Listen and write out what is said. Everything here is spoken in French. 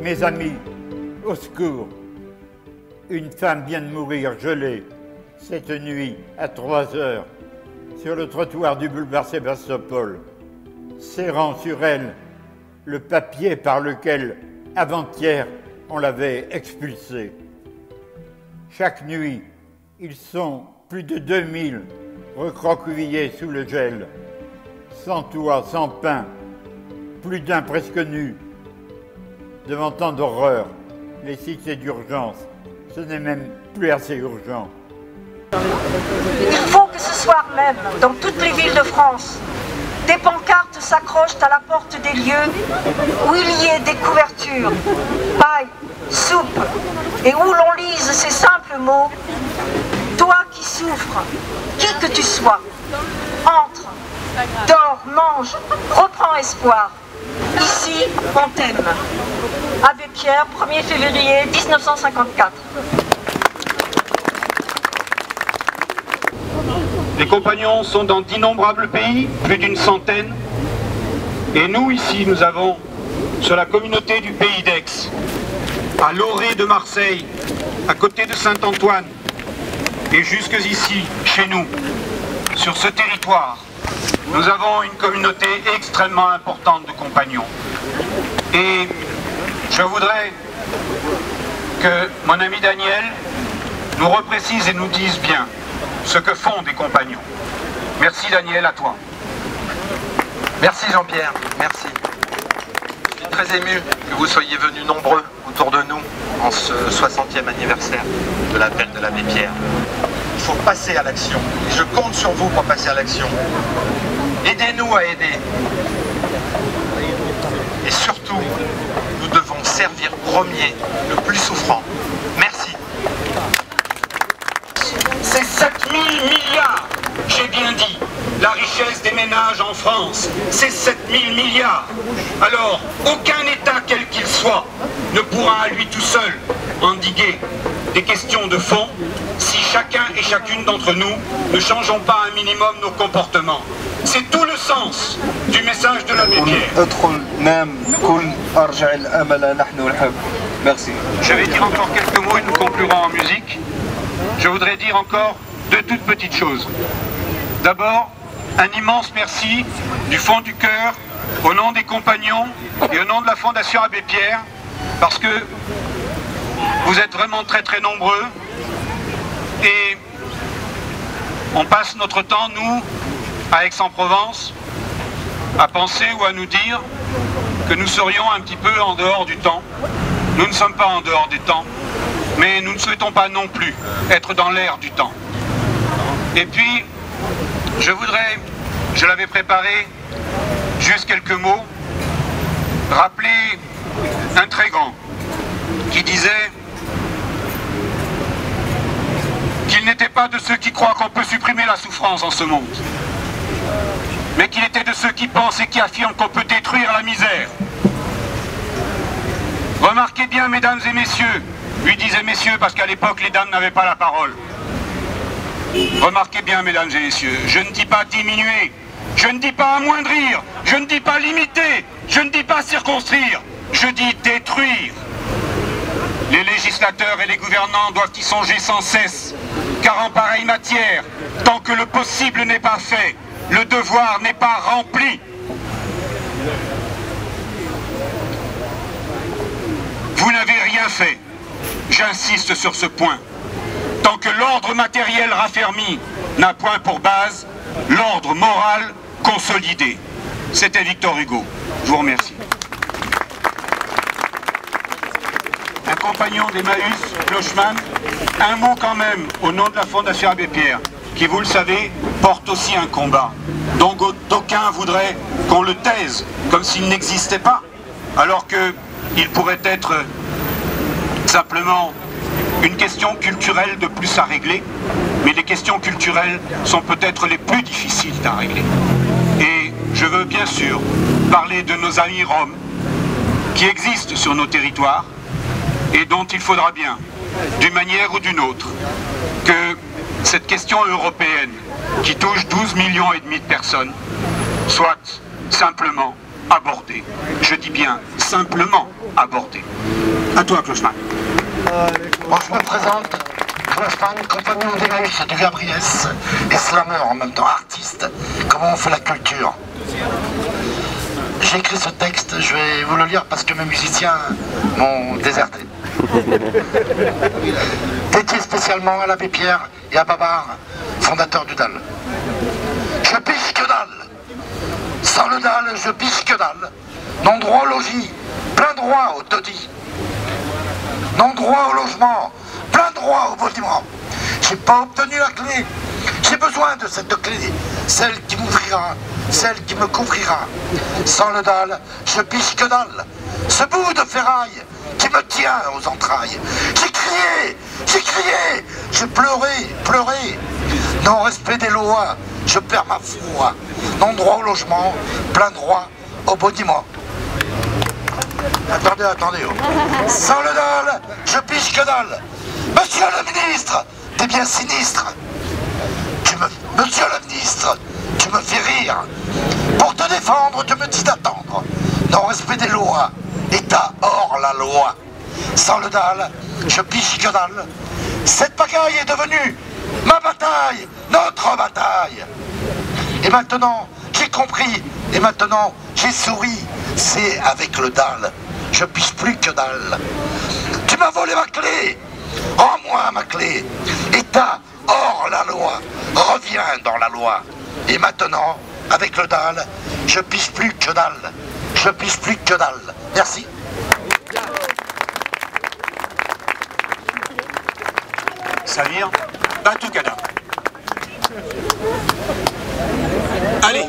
Mes amis, au secours. Une femme vient de mourir gelée cette nuit à 3 heures sur le trottoir du boulevard Sébastopol, serrant sur elle le papier par lequel, avant-hier, on l'avait expulsée. Chaque nuit, ils sont plus de 2000 recroquevillés sous le gel, sans toit, sans pain, plus d'un presque nu. Devant tant d'horreur, les cités d'urgence, ce n'est même plus assez urgent. Il faut que ce soir même, dans toutes les villes de France, des pancartes s'accrochent à la porte des lieux où il y ait des couvertures, paille, soupe, et où l'on lise ces simples mots. Toi qui souffres, qui que tu sois, entre, dors, mange, reprends espoir. Ici, on t'aime. Abbé Pierre, 1er février 1954. Les compagnons sont dans d'innombrables pays, plus d'une centaine. Et nous, ici, nous avons, sur la communauté du pays d'Aix, à l'orée de Marseille, à côté de Saint-Antoine, et jusque ici, chez nous, sur ce territoire, nous avons une communauté extrêmement importante de compagnons. Et je voudrais que mon ami Daniel nous reprécise et nous dise bien ce que font des compagnons. Merci Daniel, à toi. Merci Jean-Pierre, merci. Je suis très ému que vous soyez venus nombreux autour de nous en ce 60e anniversaire de l'appel de l'abbé Pierre. Il faut passer à l'action, et je compte sur vous pour passer à l'action. Aidez-nous à aider. Et surtout, nous devons servir premier, le plus souffrant. Merci. C'est 7000 milliards, j'ai bien dit, la richesse des ménages en France, c'est 7000 milliards. Alors, aucun État, quel qu'il soit, ne pourra à lui tout seul endiguer des questions de fond si chacun et chacune d'entre nous ne changeons pas un minimum nos comportements. C'est tout le sens du message de l'abbé Pierre. Merci. Je vais dire encore quelques mots et nous conclurons en musique. Je voudrais dire encore deux toutes petites choses. D'abord, un immense merci du fond du cœur, au nom des compagnons et au nom de la Fondation Abbé Pierre, parce que vous êtes vraiment très très nombreux et on passe notre temps, nous, à Aix-en-Provence, à penser ou à nous dire que nous serions un petit peu en dehors du temps. Nous ne sommes pas en dehors du temps, mais nous ne souhaitons pas non plus être dans l'air du temps. Et puis, je l'avais préparé, juste quelques mots, rappeler un très grand qui disait qu'il n'était pas de ceux qui croient qu'on peut supprimer la souffrance en ce monde, mais qu'il était de ceux qui pensent et qui affirment qu'on peut détruire la misère. Remarquez bien, mesdames et messieurs, lui disait messieurs parce qu'à l'époque les dames n'avaient pas la parole. Remarquez bien, mesdames et messieurs, je ne dis pas diminuer, je ne dis pas amoindrir, je ne dis pas limiter, je ne dis pas circonscrire, je dis détruire. Les législateurs et les gouvernants doivent y songer sans cesse, car en pareille matière, tant que le possible n'est pas fait, le devoir n'est pas rempli. Vous n'avez rien fait, j'insiste sur ce point. Tant que l'ordre matériel raffermi n'a point pour base l'ordre moral consolidé. C'était Victor Hugo. Je vous remercie. Un compagnon d'Emmaüs, Clochman, un mot quand même au nom de la Fondation Abbé Pierre, qui, vous le savez, porte aussi un combat, dont d'aucuns voudraient qu'on le taise, comme s'il n'existait pas, alors qu'il pourrait être simplement une question culturelle de plus à régler, mais les questions culturelles sont peut-être les plus difficiles à régler. Et je veux bien sûr parler de nos amis roms qui existent sur nos territoires et dont il faudra bien, d'une manière ou d'une autre, que cette question européenne qui touche 12,5 millions de personnes soit simplement aborder. Je dis bien simplement aborder. À toi, Clochman. Bon, je me présente, Clochman, compagnon d'Emmaüs du Gabriès, et slammer en même temps, artiste. Comment on fait la culture? J'ai écrit ce texte, je vais vous le lire parce que mes musiciens m'ont déserté. Dédié spécialement à l'abbé Pierre et à Babar, fondateur du DAL. Je piche que dalle. Sans le DAL, je piche que dalle. Non droit au logis, plein droit au taudis. Non droit au logement, plein droit au bâtiment. J'ai pas obtenu la clé. J'ai besoin de cette clé, celle qui m'ouvrira, celle qui me couvrira. Sans le DAL, je piche que dalle. Ce bout de ferraille qui me tient aux entrailles. J'ai crié, j'ai pleuré. Non respect des lois, je perds ma foi. Non droit au logement, plein droit au bâtiment. Attendez. Oh. Sans le DAL, je piche que dalle. Monsieur le ministre, t'es bien sinistre. Monsieur le ministre, tu me fais rire. Pour te défendre, tu me dis d'attendre. Non respect des lois, État hors la loi. Sans le DAL, je piche que dalle. Cette bagaille est devenue ma bataille, notre bataille. Et maintenant, j'ai compris, et maintenant, j'ai souri. C'est avec le DAL, je piche plus que dalle. Tu m'as volé ma clé, rends-moi ma clé. État hors la loi, reviens dans la loi. Et maintenant, avec le DAL, je piche plus que dalle. Je piche plus que dalle. Merci. Samir, Batoukada. Allez.